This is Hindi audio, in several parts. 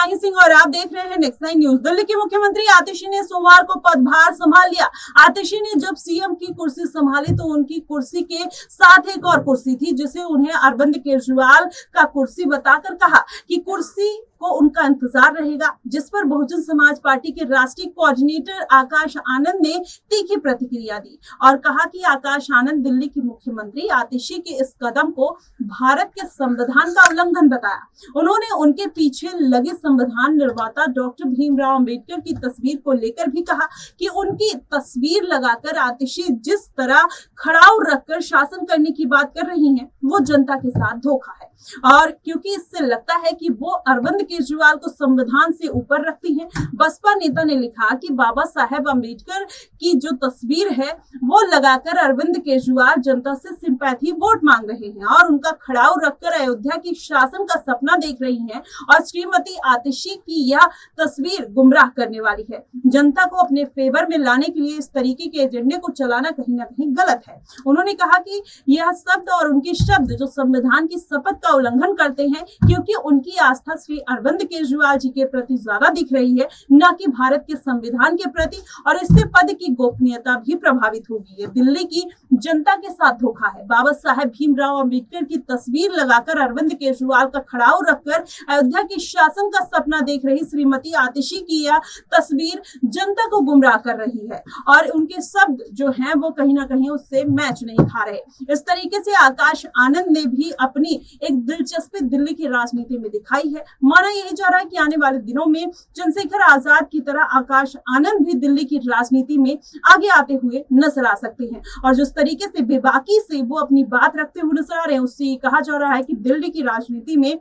माही सिंह और आप देख रहे हैं नेक्स्ट 9 न्यूज। दिल्ली के मुख्यमंत्री आतिशी ने सोमवार को पदभार संभाल लिया। आतिशी ने जब सीएम की कुर्सी संभाली तो उनकी कुर्सी के साथ एक और कुर्सी थी, जिसे उन्हें अरविंद केजरीवाल का कुर्सी बताकर कहा कि कुर्सी को उनका इंतजार रहेगा, जिस पर बहुजन समाज पार्टी के राष्ट्रीय कोऑर्डिनेटर आकाश आनंद ने तीखी प्रतिक्रिया दी और कहा कि आकाश आनंद दिल्ली के मुख्यमंत्री आतिशी के इस कदम को भारत के संविधान का उल्लंघन बताया। उन्होंने उनके पीछे लगे संविधान निर्माता डॉक्टर भीमराव अंबेडकर की तस्वीर को लेकर भी कहा कि उनकी तस्वीर लगाकर आतिशी जिस तरह खड़ाऊ रखकर शासन करने की बात कर रही हैं, वो जनता के साथ धोखा है। और क्योंकि इससे लगता है कि वो अरविंद केजरीवाल को संविधान से ऊपर रखती हैं। बसपा नेता ने लिखा कि बाबा साहेब अंबेडकर की जो तस्वीर है वो लगाकर अरविंद केजरीवाल जनता से सिंपैथी वोट मांग रहे हैं और उनका खड़ाऊ रखकर अयोध्या की शासन का सपना देख रही हैं और श्रीमती आतिशी की यह तस्वीर गुमराह करने वाली है। जनता को अपने फेवर में लाने के लिए इस तरीके के एजेंडे को चलाना कहीं ना कहीं गलत है। उन्होंने कहा कि यह शब्द और उनके शब्द जो संविधान की शपथ का उल्लंघन करते हैं, क्योंकि उनकी आस्था श्री अरविंद केजरीवाल जी के प्रति ज्यादा दिख रही है, न कि भारत के संविधान के प्रति, और इससे पद की गोपनीयता भी प्रभावित होगी। ये दिल्ली की जनता के साथ धोखा है। बाबा साहेब भीमराव अंबेडकर की तस्वीर लगाकर अरविंद केजरीवाल का खड़ाऊ रखकर अयोध्या की शासन का सपना देख रही श्रीमती आतिशी की यह तस्वीर जनता को गुमराह कर रही है और उनके शब्द जो हैं वो कहीं ना कहीं उससे मैच नहीं खा रहे। इस तरीके से आकाश आनंद ने भी अपनी एक दिलचस्पी दिल्ली की राजनीति में दिखाई है। माना यही जा रहा है कि आने वाले दिनों में चंद्रशेखर आजाद की तरह आकाश आनंद भी दिल्ली की राजनीति में आगे आते हुए नजर आ सकते हैं और जिस तरीके से बेबाकी से वो अपनी बात रखते हुए नजर आ रहे हैं, उससे कहा जा रहा है कि दिल्ली की राजनीति में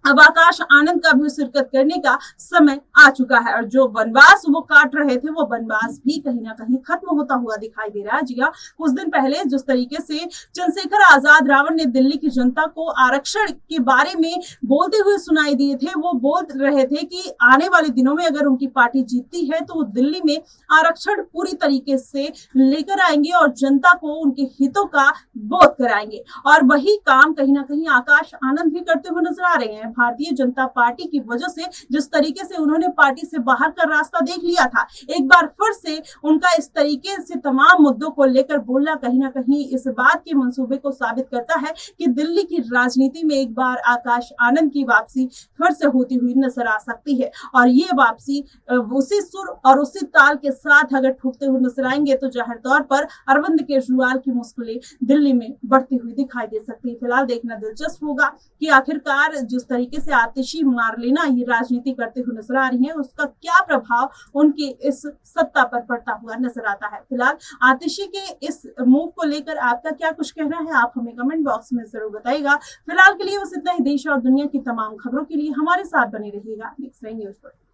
अब आकाश आनंद का भी शिरकत करने का समय आ चुका है और जो वनवास वो काट रहे थे वो वनवास भी कहीं ना कहीं खत्म होता हुआ दिखाई दे रहा है। जी हाँ, कुछ दिन पहले जिस तरीके से चंद्रशेखर आजाद रावण ने दिल्ली की जनता को आरक्षण के बारे में बोलते हुए सुनाई दिए थे, वो बोल रहे थे कि आने वाले दिनों में अगर उनकी पार्टी जीतती है तो वो दिल्ली में आरक्षण पूरी तरीके से लेकर आएंगे और जनता को उनके हितों का बोध कराएंगे और वही काम कहीं ना कहीं आकाश आनंद भी करते हुए नजर आ रहे हैं। भारतीय जनता पार्टी की वजह से जिस तरीके से उन्होंने पार्टी से बाहर का रास्ता देख लिया था, एक बार फिर से उनका इस तरीके से तमाम मुद्दों को लेकर बोलना कहीं ना कहीं इस बात के मंसूबे को साबित करता है कि दिल्ली की राजनीति में एक बार आकाश आनंद की वापसी फिर से होती हुई नजर आ सकती है और ये वापसी उसी सुर और उसी ताल के साथ अगर ठोकते हुए नजर आएंगे तो जाहिर तौर पर अरविंद केजरीवाल की मुश्किलें दिल्ली में बढ़ती हुई दिखाई दे सकती है। फिलहाल देखना दिलचस्प होगा कि आखिरकार जिस तरीके से आतिशी मार्लेना ये राजनीति करते हुए नजर आ रही है, उसका क्या प्रभाव उनकी इस सत्ता पर पड़ता हुआ नजर आता है। फिलहाल आतिशी के इस मूव को लेकर आपका क्या कुछ कहना है, आप हमें कमेंट बॉक्स में जरूर बताइएगा। फिलहाल के लिए बस इतना ही। देश और दुनिया की तमाम खबरों के लिए हमारे साथ बने रहिएगा नेक्स्ट 9 न्यूज पर।